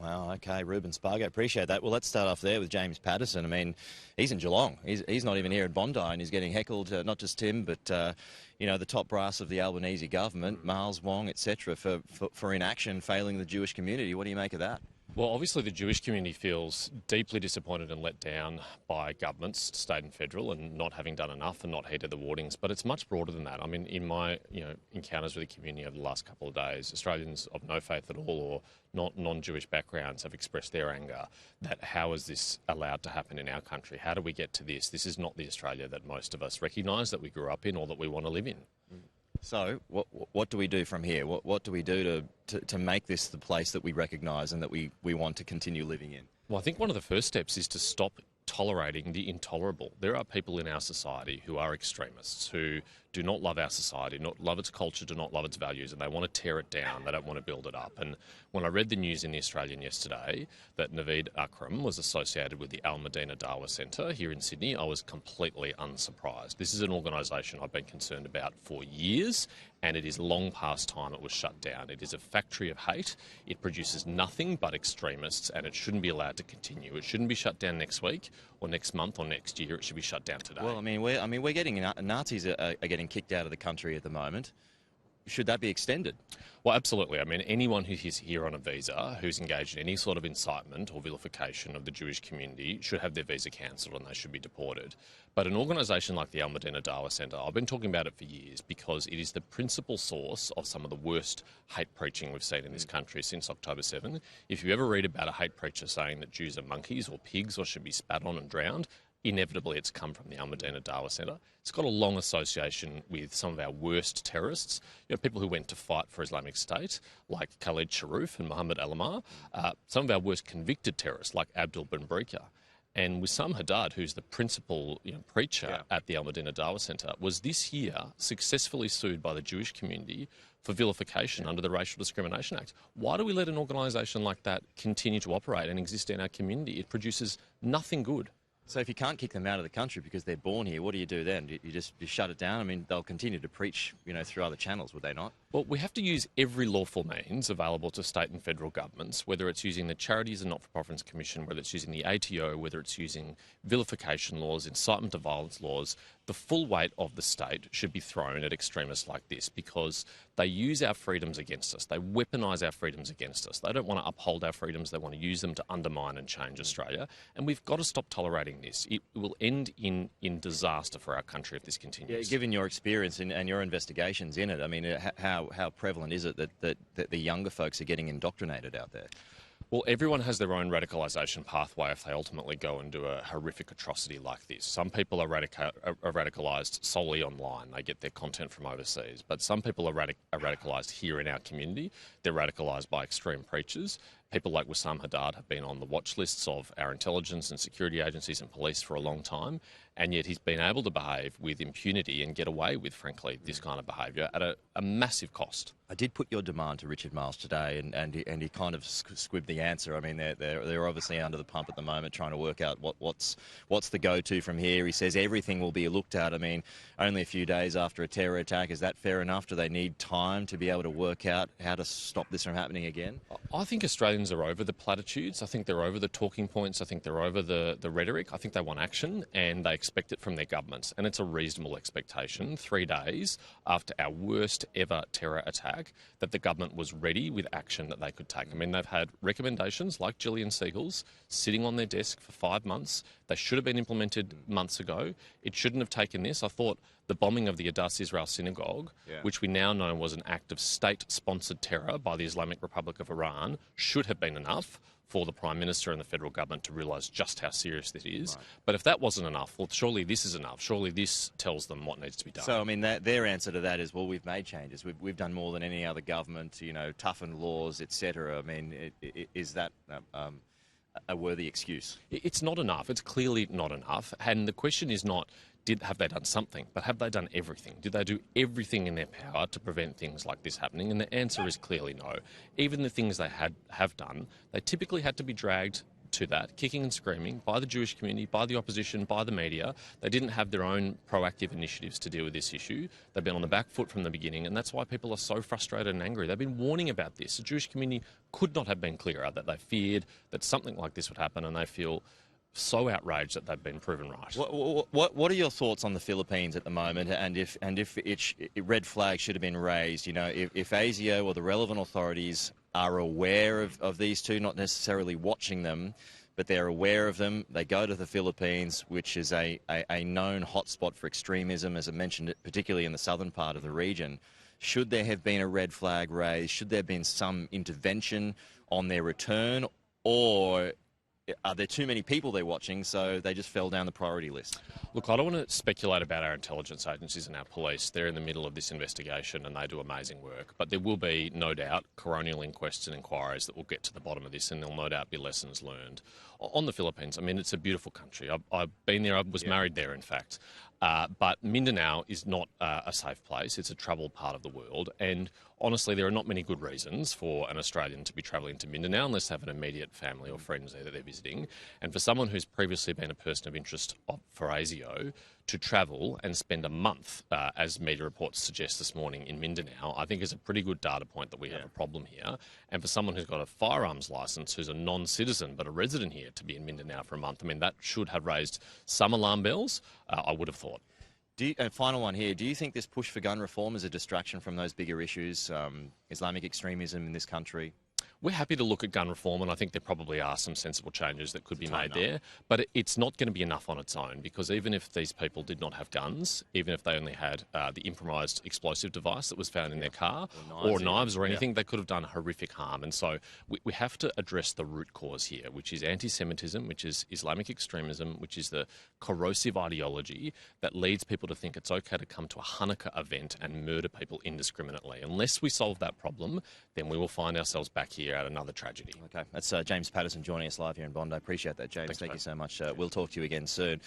Wow, okay, Ruben Spargo, appreciate that. Well, let's start off there with James Patterson. I mean, he's in Geelong. He's not even here at Bondi, and he's getting heckled, not just him, but, the top brass of the Albanese government, Miles Wong, etc., for inaction, failing the Jewish community. What do you make of that? Well, obviously the Jewish community feels deeply disappointed and let down by governments, state and federal, and not having done enough and not heeded the warnings. But it's much broader than that. I mean, in my encounters with the community over the last couple of days, Australians of no faith at all or non-Jewish backgrounds have expressed their anger that how is this allowed to happen in our country? How do we get to this? This is not the Australia that most of us recognise, that we grew up in or that we want to live in. So what do we do from here? What do we do to make this the place that we recognise and that we want to continue living in? Well, I think one of the first steps is to stop tolerating the intolerable. There are people in our society who are extremists, who do not love our society, not love its culture, do not love its values, and they want to tear it down. They don't want to build it up. And when I read the news in The Australian yesterday that Naveed Akram was associated with the Madina Dawah Centre here in Sydney, I was completely unsurprised. This is an organisation I've been concerned about for years, and it is long past time it was shut down. It is a factory of hate. It produces nothing but extremists, and it shouldn't be allowed to continue. It shouldn't be shut down next week or next month or next year. It should be shut down today. Well, we're getting Nazis are getting kicked out of the country at the moment. Should that be extended? Well, absolutely. I mean, anyone who is here on a visa who's engaged in any sort of incitement or vilification of the Jewish community should have their visa cancelled and they should be deported. But an organisation like the Madina Dawah Centre, I've been talking about it for years because it is the principal source of some of the worst hate preaching we've seen in this country since October 7. If you ever read about a hate preacher saying that Jews are monkeys or pigs or should be spat on and drowned, inevitably it's come from the Madina Dawah Centre. It's got a long association with some of our worst terrorists, people who went to fight for Islamic State, like Khalid Sharif and Mohammed Alamar, some of our worst convicted terrorists, like Abdul Ben Brika. And Wissam Haddad, who's the principal preacher at the Madina Dawah Centre, was this year successfully sued by the Jewish community for vilification under the Racial Discrimination Act. Why do we let an organisation like that continue to operate and exist in our community? It produces nothing good. So if you can't kick them out of the country because they're born here, what do you do then? You just shut it down? I mean, they'll continue to preach, through other channels, would they not? Well, we have to use every lawful means available to state and federal governments, whether it's using the Charities and Not-for-Profits Commission, whether it's using the ATO, whether it's using vilification laws, incitement to violence laws. The full weight of the state should be thrown at extremists like this because they use our freedoms against us. They weaponise our freedoms against us. They don't want to uphold our freedoms. They want to use them to undermine and change Australia. And we've got to stop tolerating this. It will end in disaster for our country if this continues. Yeah, given your experience and your investigations in it, I mean, how prevalent is it that the younger folks are getting indoctrinated out there? Well, everyone has their own radicalisation pathway if they ultimately go and do a horrific atrocity like this. Some people are radicalised solely online. They get their content from overseas. But some people are radicalised here in our community. They're radicalised by extreme preachers. People like Wissam Haddad have been on the watch lists of our intelligence and security agencies and police for a long time, and yet he's been able to behave with impunity and get away with, frankly, this kind of behaviour at a massive cost. I did put your demand to Richard Marles today, and he kind of squibbed the answer. I mean, they're obviously under the pump at the moment, trying to work out what's the go-to from here. He says everything will be looked at. I mean, only a few days after a terror attack, is that fair enough? Do they need time to be able to work out how to stop this from happening again? I think Australians are over the platitudes. I think they're over the talking points. I think they're over the rhetoric. I think they want action, and they expect it from their governments. And it's a reasonable expectation, 3 days after our worst ever terror attack, that the government was ready with action that they could take. I mean, they've had recommendations like Gillian Siegel's sitting on their desk for 5 months. They should have been implemented months ago. It shouldn't have taken this. I thought the bombing of the Adass Israel synagogue, which we now know was an act of state-sponsored terror by the Islamic Republic of Iran, should have been enough for the Prime Minister and the federal government to realise just how serious this is. Right. But if that wasn't enough, well, surely this is enough. Surely this tells them what needs to be done. So, I mean, their answer to that is, well, we've made changes. We've done more than any other government, toughened laws, etc. I mean, is that a worthy excuse? It's not enough. It's clearly not enough. And the question is not, have they done something, but have they done everything? Did they do everything in their power to prevent things like this happening? And the answer is clearly no. Even the things they have done, they typically had to be dragged to that, kicking and screaming by the Jewish community, by the opposition, by the media. They didn't have their own proactive initiatives to deal with this issue. They've been on the back foot from the beginning, and that's why people are so frustrated and angry. They've been warning about this. The Jewish community could not have been clearer that they feared that something like this would happen, and they feel so outraged that they've been proven right. What are your thoughts on the Philippines at the moment, and if red flags should have been raised? You know, if ASIO or the relevant authorities are aware of these two, not necessarily watching them, but they're aware of them, they go to the Philippines, which is a known hotspot for extremism, as I mentioned, particularly in the southern part of the region. Should there have been a red flag raised? Should there have been some intervention on their return, or are there too many people they're watching, so they just fell down the priority list? Look, I don't want to speculate about our intelligence agencies and our police. They're in the middle of this investigation and they do amazing work. But there will be, no doubt, coronial inquests and inquiries that will get to the bottom of this, and there'll no doubt be lessons learned. On the Philippines, I mean, it's a beautiful country. I've been there, I was married there, in fact. But Mindanao is not a safe place. It's a troubled part of the world. And honestly, there are not many good reasons for an Australian to be travelling to Mindanao unless they have an immediate family or friends there that they're visiting. And for someone who's previously been a person of interest for ASIO to travel and spend a month, as media reports suggest this morning, in Mindanao, I think is a pretty good data point that we have a problem here. And for someone who's got a firearms licence, who's a non-citizen but a resident here, to be in Mindanao for a month, I mean, that should have raised some alarm bells, I would have thought. Final one here. Do you think this push for gun reform is a distraction from those bigger issues, Islamic extremism in this country? We're happy to look at gun reform, and I think there probably are some sensible changes that could be made there. But it's not going to be enough on its own, because even if these people did not have guns, even if they only had the improvised explosive device that was found in their car, or knives or anything, they could have done horrific harm. And so we have to address the root cause here, which is anti-Semitism, which is Islamic extremism, which is the corrosive ideology that leads people to think it's okay to come to a Hanukkah event and murder people indiscriminately. Unless we solve that problem, then we will find ourselves back here at another tragedy. Okay, that's James Patterson joining us live here in Bondi. Appreciate that, James. Thank you so much. We'll talk to you again soon.